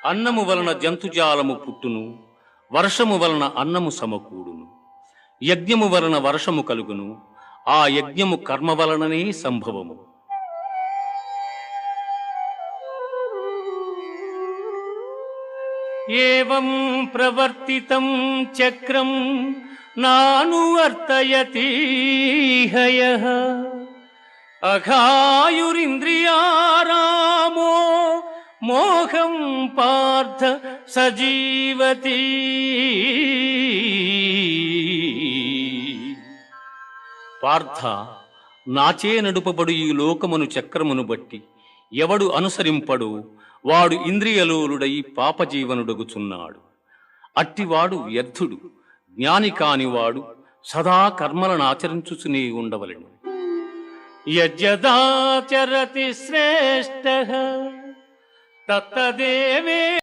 అన్నము వలన జంతుజాలము పుట్టును, వర్షము వలన అన్నము సమకూడును. యజ్ఞము వలన వర్షము కలుగును, ఆ యజ్ఞము కర్మ వలననే సంభవము. ఏవం ప్రవర్తితం చక్రం నానువర్తయతి హయః అఘాయురింద్రియారామో మోహం పార్థ సజీవతి. పార్థ, నాచే నడుపబడు ఈ లోకమును చక్రమును బట్టి ఎవడు అనుసరింపడు వాడు ఇంద్రియలోలుడై పాపజీవనుడగుచున్నాడు. అట్టివాడు వ్యర్థుడు. జ్ఞాని కానివాడు సదా కర్మలను ఆచరించుచునే ఉండవలెను. యజ్జదాచరతి శ్రేష్ఠః తత్తదేవే